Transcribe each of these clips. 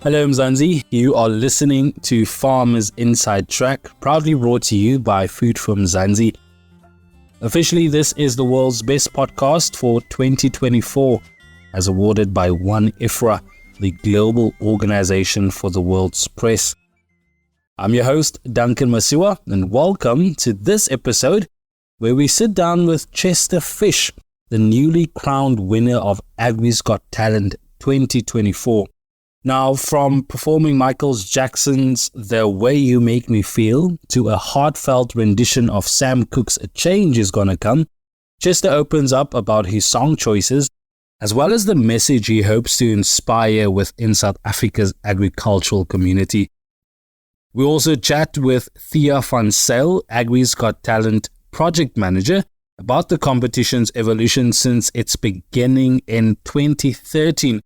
Hello Mzansi, you are listening to Farmers Inside Track, proudly brought to you by Food from Mzansi. Officially, this is the world's best podcast for 2024, as awarded by One IFRA, the global organization for the world's press. I'm your host, Duncan Masiwa, and welcome to this episode where we sit down with Chester Fisch, the newly crowned winner of Agri's Got Talent 2024. Now, from performing Michael Jackson's The Way You Make Me Feel to a heartfelt rendition of Sam Cooke's A Change Is Gonna Come, Chester opens up about his song choices, as well as the message he hopes to inspire within South Africa's agricultural community. We also chat with Thea van Zyl, Agri's Got Talent project manager, about the competition's evolution since its beginning in 2013.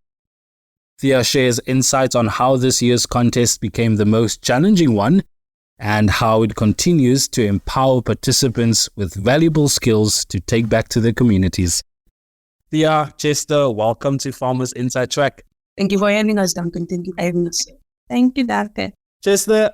Thea shares insights on how this year's contest became the most challenging one and how it continues to empower participants with valuable skills to take back to their communities. Thea, Chester, welcome to Farmers Inside Track. Thank you for having us, Duncan. Thank you for having us. Thank you, Duncan. Chester,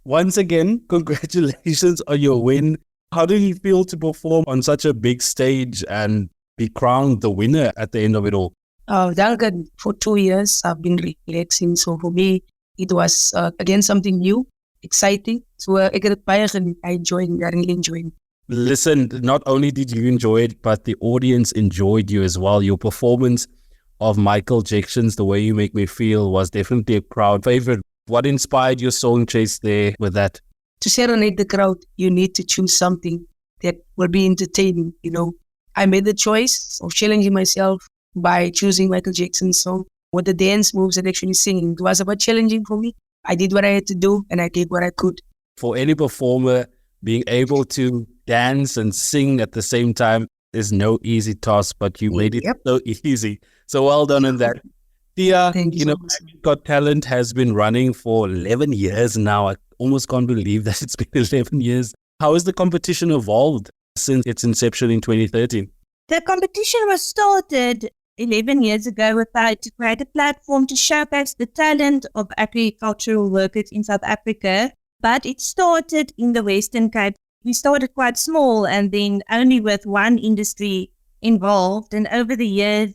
once again, congratulations on your win. How do you feel to perform on such a big stage and be crowned the winner at the end of it all? Duncan, for 2 years, I've been relaxing. So for me, it was, again, something new, exciting. So I really enjoyed it. Listen, not only did you enjoy it, but the audience enjoyed you as well. Your performance of Michael Jackson's The Way You Make Me Feel was definitely a crowd favorite. What inspired your song chase there with that? To serenade the crowd, you need to choose something that will be entertaining, I made the choice of challenging myself by choosing Michael Jackson's song with the dance moves and actually singing. It was about challenging for me. I did what I had to do and I did what I could. For any performer, being able to dance and sing at the same time is no easy task, but you made it so easy. So well done on that. Thea, Got Talent has been running for 11 years now. I almost can't believe that it's been 11 years. How has the competition evolved since its inception in 2013? The competition was started 11 years ago to create a platform to showcase the talent of agricultural workers in South Africa. But it started in the Western Cape. We started quite small and then only with one industry involved. And over the years,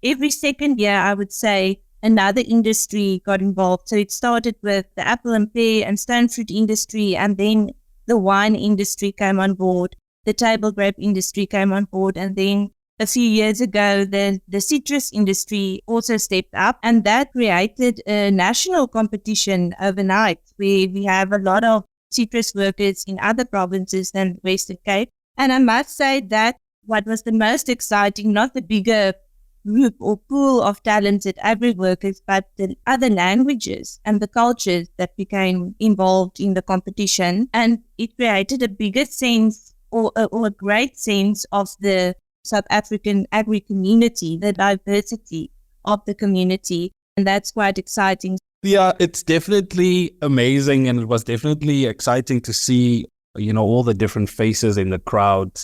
every second year, I would say, another industry got involved. So it started with the apple and pear and stone fruit industry, and then the wine industry came on board. The table grape industry came on board, and then a few years ago, the citrus industry also stepped up, and that created a national competition overnight where we have a lot of citrus workers in other provinces than Western Cape. And I must say that what was the most exciting, not the bigger group or pool of talented agri workers, but the other languages and the cultures that became involved in the competition. And it created a bigger sense or a great sense of the South African agri community, the diversity of the community. And that's quite exciting. Yeah, it's definitely amazing. And it was definitely exciting to see, all the different faces in the crowd.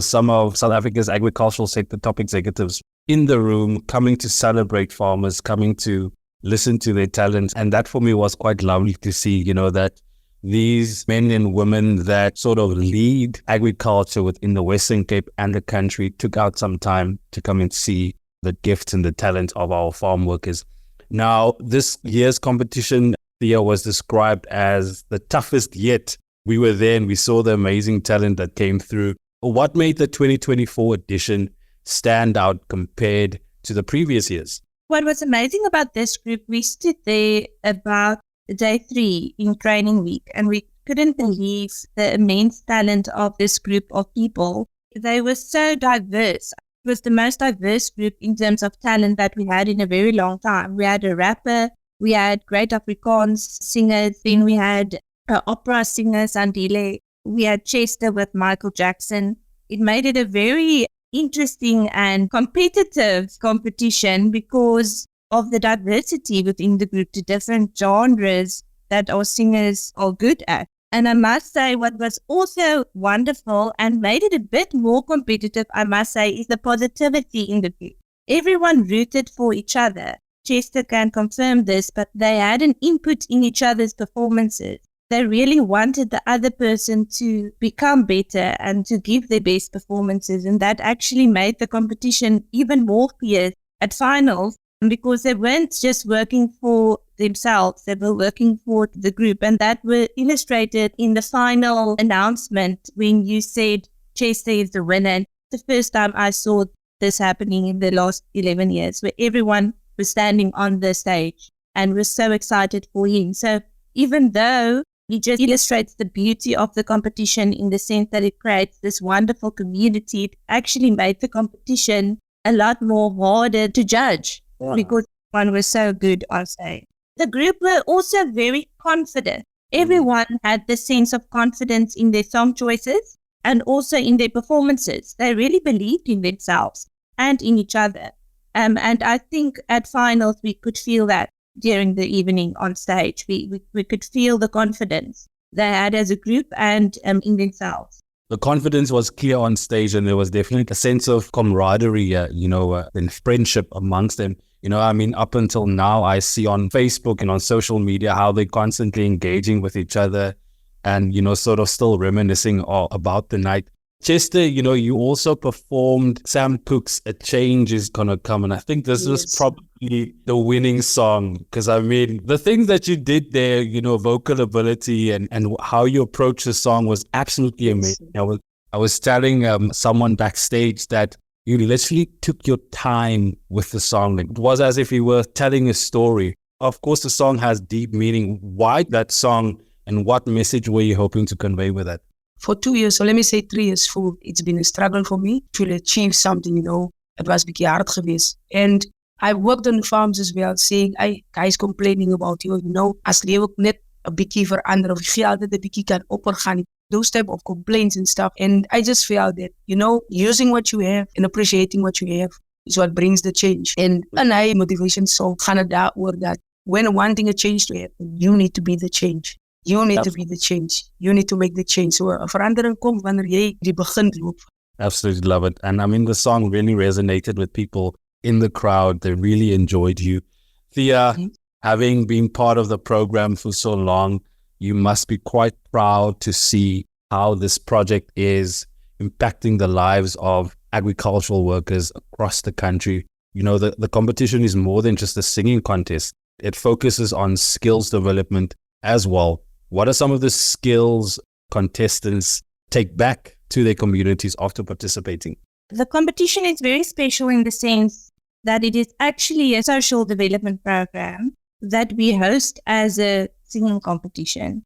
Some of South Africa's agricultural sector top executives in the room, coming to celebrate farmers, coming to listen to their talent. And that for me was quite lovely to see, that these men and women that sort of lead agriculture within the Western Cape and the country took out some time to come and see the gifts and the talent of our farm workers. Now, this year's competition, Thea, was described as the toughest yet. We were there and we saw the amazing talent that came through. What made the 2024 edition stand out compared to the previous years? What was amazing about this group, we stood there about day 3 in training week, and we couldn't believe the immense talent of this group of people. They were so diverse. It was the most diverse group in terms of talent that we had in a very long time. We had a rapper, we had great Afrikaans singers, then we had opera singers, Andile. We had Chester with Michael Jackson. It made it a very interesting and competitive competition because of the diversity within the group, the different genres that our singers are good at. And I must say what was also wonderful and made it a bit more competitive, I must say, is the positivity in the group. Everyone rooted for each other. Chester can confirm this, but they had an input in each other's performances. They really wanted the other person to become better and to give their best performances. And that actually made the competition even more fierce at finals, because they weren't just working for themselves, they were working for the group. And that were illustrated in the final announcement when you said Chester is the winner. The first time I saw this happening in the last 11 years, where everyone was standing on the stage and was so excited for him. So even though he just illustrates the beauty of the competition in the sense that it creates this wonderful community, it actually made the competition a lot more harder to judge because one was so good on stage. The group were also very confident. Everyone had the sense of confidence in their song choices and also in their performances. They really believed in themselves and in each other. And I think at finals we could feel that during the evening on stage. We could feel the confidence they had as a group and in themselves. The confidence was clear on stage, and there was definitely a sense of camaraderie, and friendship amongst them. I mean, up until now, I see on Facebook and on social media how they're constantly engaging with each other and, sort of still reminiscing about the night. Chester, you also performed Sam Cooke's A Change Is Gonna Come, and I think this was probably the winning song, because I mean, the things that you did there, vocal ability and how you approached the song was absolutely amazing. I was telling someone backstage that you literally took your time with the song. It was as if you were telling a story. Of course, the song has deep meaning. Why that song, and what message were you hoping to convey with it? For 2 years, so let me say 3 years full, it's been a struggle for me to achieve something, It was bietjie hard geweest. And I worked on the farms as well, saying, guys complaining about you, as lewe ook net 'n bietjie verander of geld dat 'n bietjie kan opgaan. Those type of complaints and stuff. And I just felt that, using what you have and appreciating what you have is what brings the change. And my motivation song gaan het daaroor dat when wanting a change to happen, you need to be the change. You need to be the change. You need to make the change. So 'n verandering kom wanneer jy die begin loop. Absolutely love it. And I mean, the song really resonated with people in the crowd. They really enjoyed you. Thea, having been part of the program for so long, you must be quite proud to see how this project is impacting the lives of agricultural workers across the country. The competition is more than just a singing contest. It focuses on skills development as well. What are some of the skills contestants take back to their communities after participating? The competition is very special in the sense that it is actually a social development program that we host as a singing competition.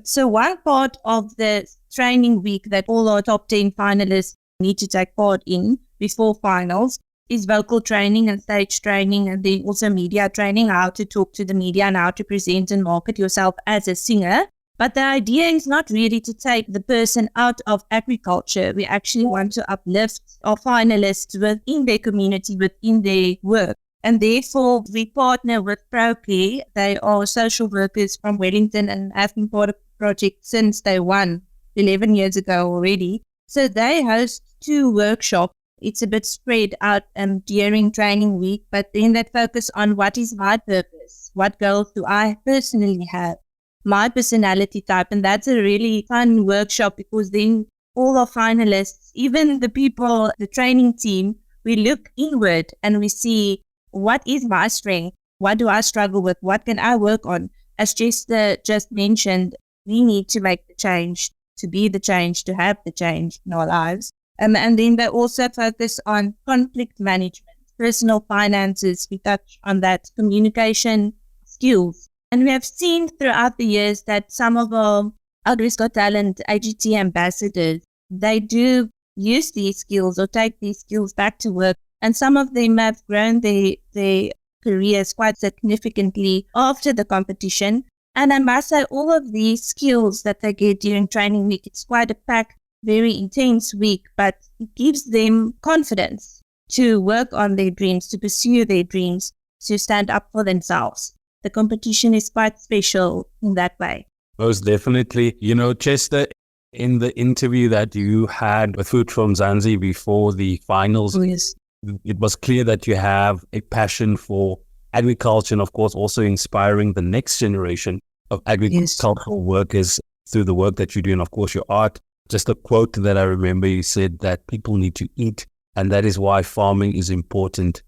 So one part of the training week that all our top 10 finalists need to take part in before finals is vocal training and stage training, and then also media training, how to talk to the media and how to present and market yourself as a singer. But the idea is not really to take the person out of agriculture. We actually want to uplift our finalists within their community, within their work. And therefore, we partner with ProCare. They are social workers from Wellington and have been part of the project since day one, 11 years ago already. So they host 2 workshops. It's a bit spread out during training week, but then they focus on what is my purpose, what goals do I personally have, my personality type. And that's a really fun workshop, because then all our finalists, even the people, the training team, we look inward and we see what is my strength, what do I struggle with, what can I work on. As Chester just mentioned, we need to make the change, to be the change, to have the change in our lives. And then they also focus on conflict management, personal finances. We touch on that, communication skills. And we have seen throughout the years that some of our Agri's Got Talent AGT ambassadors, they do use these skills or take these skills back to work. And some of them have grown their careers quite significantly after the competition. And I must say, all of these skills that they get during training week, it's quite a packed, very intense week, but it gives them confidence to work on their dreams, to pursue their dreams, to stand up for themselves. The competition is quite special in that way. Most definitely. Chester, in the interview that you had with Food from Zanzi before the finals, yes, it was clear that you have a passion for agriculture and, of course, also inspiring the next generation of agricultural workers through the work that you do and, of course, your art. Just a quote that I remember, you said that people need to eat, and that is why farming is important.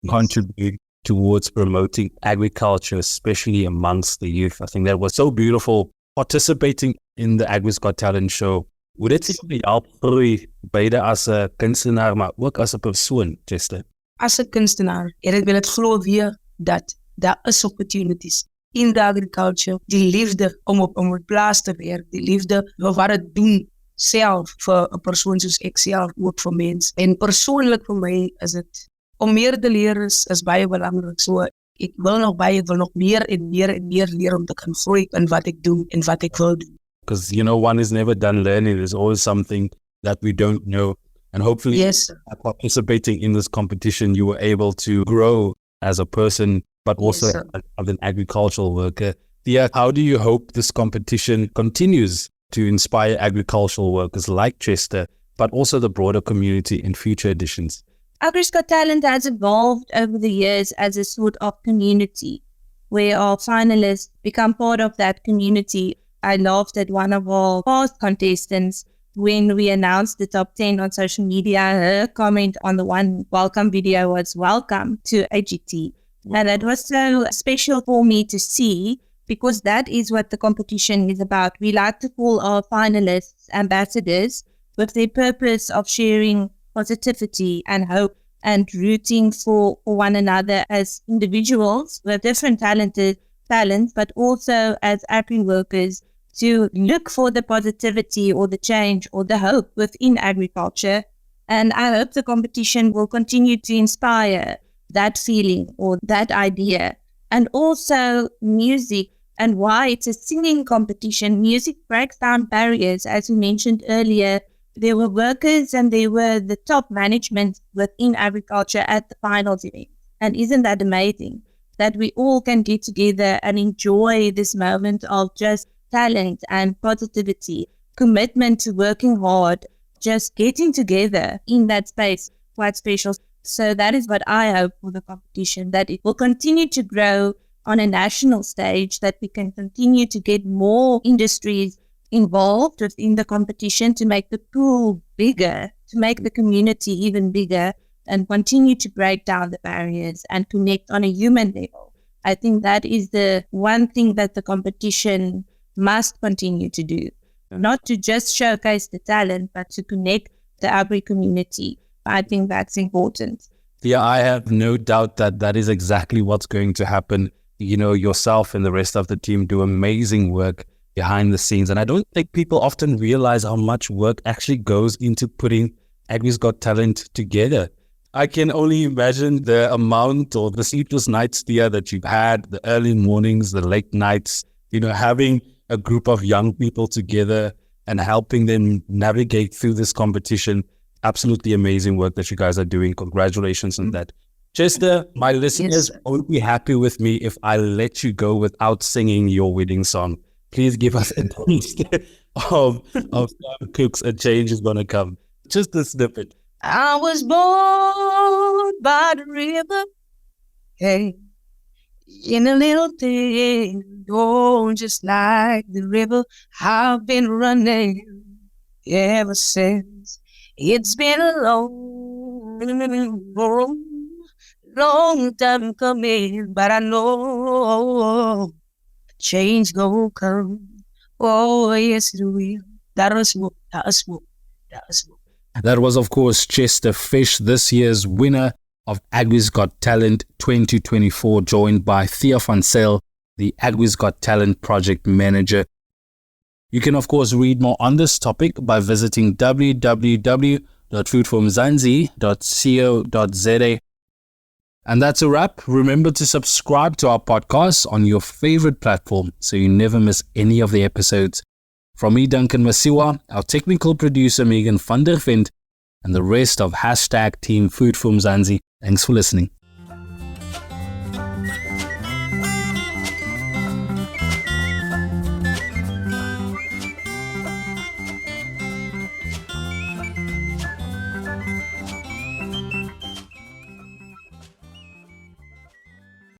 Contribute towards promoting agriculture, especially amongst the youth. I think that was so beautiful. Participating in the Agri's Got Talent show, hoe dit vir jou groei, beide as 'n kunstenaar, maar ook as 'n persoon, Chester? As 'n kunstenaar, ek wil dit glo weer dat daar is opportunities in de agriculture. Die liefde om op 'n plaas te werk, die liefde vir wat het doen self vir 'n persoon soos ek self, ook vir mens. En persoonlik vir my is dit om meer te leer is baie belangrik. So ek wil nog meer en meer leer om te kan groei in wat ek doen en wat ek wil doen. Because, one is never done learning. There's always something that we don't know. And hopefully, by participating in this competition, you were able to grow as a person, but also as an agricultural worker. Thea, how do you hope this competition continues to inspire agricultural workers like Chester, but also the broader community in future editions? Agri's Got Talent has evolved over the years as a sort of community where our finalists become part of that community. I laughed at one of our past contestants when we announced the top 10 on social media. Her comment on the one welcome video was "Welcome to AGT." And that was so special for me to see, because that is what the competition is about. We like to call our finalists ambassadors with their purpose of sharing positivity and hope and rooting for one another as individuals with different talents, but also as agri workers, to look for the positivity or the change or the hope within agriculture. And I hope the competition will continue to inspire that feeling or that idea. And also music, and why it's a singing competition. Music breaks down barriers. As you mentioned earlier, there were workers and there were the top management within agriculture at the finals event. And isn't that amazing that we all can get together and enjoy this moment of just talent and positivity, commitment to working hard, just getting together in that space, quite special. So that is what I hope for the competition, that it will continue to grow on a national stage, that we can continue to get more industries involved within the competition to make the pool bigger, to make the community even bigger, and continue to break down the barriers and connect on a human level. I think that is the one thing that the competition must continue to do. Not to just showcase the talent, but to connect the Agri community. I think that's important. Yeah, I have no doubt that that is exactly what's going to happen. Yourself and the rest of the team do amazing work behind the scenes. And I don't think people often realize how much work actually goes into putting Agri's Got Talent together. I can only imagine the amount or the sleepless nights, Thea, that you've had, the early mornings, the late nights, having a group of young people together and helping them navigate through this competition. Absolutely amazing work that you guys are doing. Congratulations on that. Chester, my listeners won't be happy with me if I let you go without singing your wedding song. Please give us a taste of Sam Cooke's A Change Is Gonna Come. Just a snippet. I was born by the river, hey, in a little thing, oh, just like the river. I've been running ever since. It's been a long time coming, but I know change gonna come. Oh, yes, it will. That was what. That was, of course, Chester Fisch, this year's winner of Agri's Got Talent 2024, joined by Thea van Zyl, the Agri's Got Talent project manager. You can, of course, read more on this topic by visiting www.foodformzansi.co.za. And that's a wrap. Remember to subscribe to our podcast on your favorite platform so you never miss any of the episodes. From me, Duncan Masiwa, our technical producer, Megan van der Vent, and the rest of #Team Food for Mzansi. Thanks for listening.